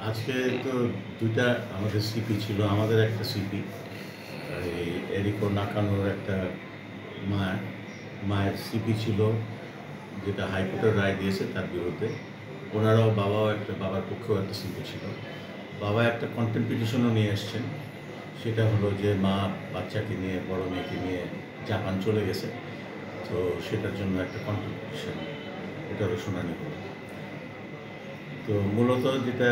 আজকে তো দুইটা আমাদের সিপি ছিল। আমাদের একটা সিপি এই এরিকো নাকানোর একটা মা মায়ের সিপি ছিল, যেটা হাইকোর্টের রায় দিয়েছে তার বিরুদ্ধে। ওনারাও বাবার পক্ষেও একটা সিপি ছিল। বাবা একটা কন্টেম্প পিটিশনও নিয়ে এসছেন। সেটা হলো যে মা বাচ্চাকে নিয়ে, বড় মেয়েকে নিয়ে জাপান চলে গেছে। তো সেটার জন্য একটা কন্টেম্প পিটিশন, এটারও শুনানি হলো। তো মূলত যেটা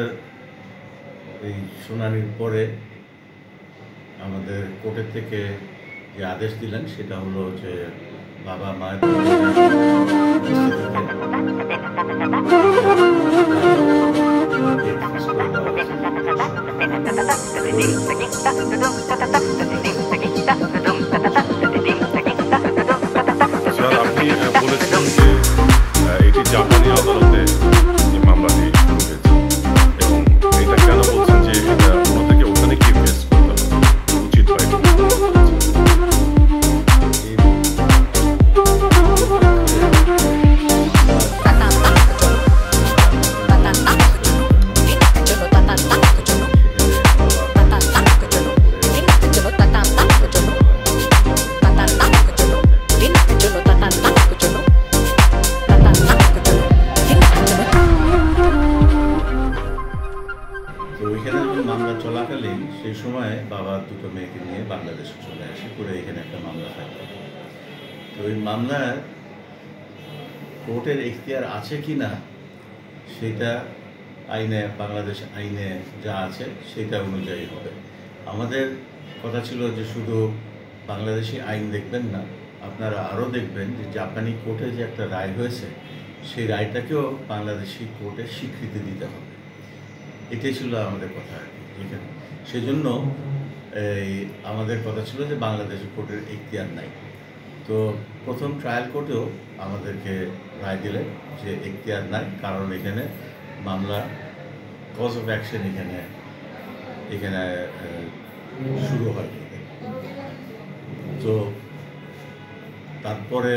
এই শুনানির পরে আমাদের কোর্টের থেকে যে আদেশ দিলেন সেটা হলো যে বাবা মায়ের স্যার, আপনি বলেছেন যে এটি জাপানি আদালতে এই মামলাটি শুরু হয়েছে এবং এটা কেন বলছেন যে এটা ওনাদেরকে ওখানে কি ফেস করতে হবে উচিত বা এটা মামলা চলাকালীন সেই সময় বাবা দুটো মেয়েকে নিয়ে বাংলাদেশে চলে আসে, করে এখানে একটা মামলা ফাইল করে। তো ওই মামলার কোর্টের এখতিয়ার আছে কি না সেটা আইনে, বাংলাদেশ আইনে যা আছে সেটা অনুযায়ী হবে। আমাদের কথা ছিল যে শুধু বাংলাদেশি আইন দেখবেন না, আপনারা আরও দেখবেন যে জাপানি কোর্টে যে একটা রায় হয়েছে সেই রায়টাকেও বাংলাদেশি কোর্টে স্বীকৃতি দিতে হবে। এটাই ছিল আমাদের কথা আর কি এখানে। সেজন্য আমাদের কথা ছিল যে বাংলাদেশি কোর্টের এখতিয়ার নাই। তো প্রথম ট্রায়াল কোর্টেও আমাদেরকে রায় দিলেন যে এখতিয়ার নাই, কারণ এখানে মামলা কজ অফ অ্যাকশন এখানে শুরু হয়। তো তারপরে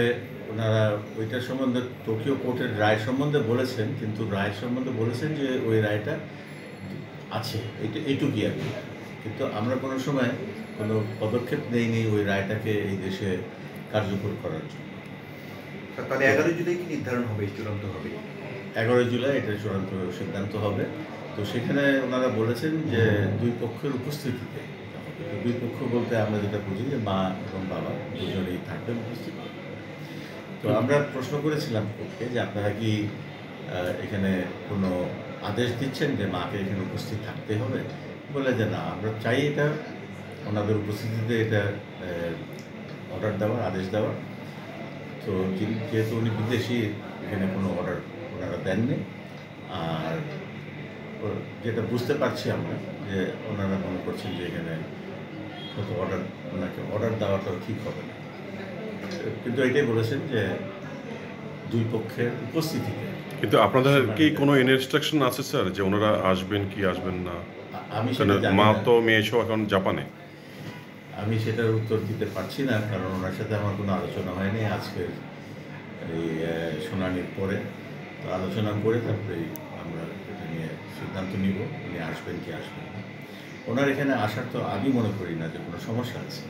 ওনারা ওইটার সম্বন্ধে টোকিও কোর্টের রায় সম্বন্ধে বলেছেন, কিন্তু রায় সম্বন্ধে বলেছেন যে ওই রায়টা আছে, এইটুকুই আর কি। কিন্তু আমরা কোনো সময় কোনো পদক্ষেপ নেইনি ওই রায়টাকে এই দেশে কার্যকর করার জন্য। তাহলে 11 জুলাই কি নির্ধারণ হবে, চূড়ান্ত হবে? 11 জুলাই এটা চূড়ান্ত সিদ্ধান্ত হবে। তো সেখানে ওনারা বলেছেন যে দুই পক্ষের উপস্থিতিতে, দুই পক্ষ বলতে আমরা যেটা বুঝি যে মা এবং বাবা দুজনেই থাকবেন উপস্থিত। তো আমরা প্রশ্ন করেছিলাম কোর্টকে যে আপনারা কি এখানে কোনো আদেশ দিচ্ছেন যে মাকে এখানে উপস্থিত থাকতে হবে? বলে যে না, আমরা চাই এটা ওনাদের উপস্থিতিতে এটা অর্ডার দেওয়ার, আদেশ দেওয়ার। তো যেহেতু উনি বিদেশি, এখানে কোনো অর্ডার ওনারা দেননি। আর যেটা বুঝতে পারছি আমরা যে ওনারা মনে করছেন যে এখানে কত ওনাকে অর্ডার দেওয়াটাও ঠিক হবে না। কিন্তু এটাই বলেছেন যে দুই পক্ষের উপস্থিতিতে। কিন্তু আপনাদের কি কোনো ইনস্ট্রাকশন আছে স্যার যে ওনারা আসবেন কি আসবেন না? আমি মা তো মেয়ে সহ এখন জাপানে। আমি সেটার উত্তর দিতে পারছি না, কারণ ওনার সাথে আমার কোনো আলোচনা হয়নি আজকের এই শুনানির পরে। তো আলোচনা করে তারপরে আমরা এটা নিয়ে সিদ্ধান্ত নিব উনি আসবেন কি আসবেন না। ওনার এখানে আসার তো আমি মনে করি না যে কোনো সমস্যা আছে।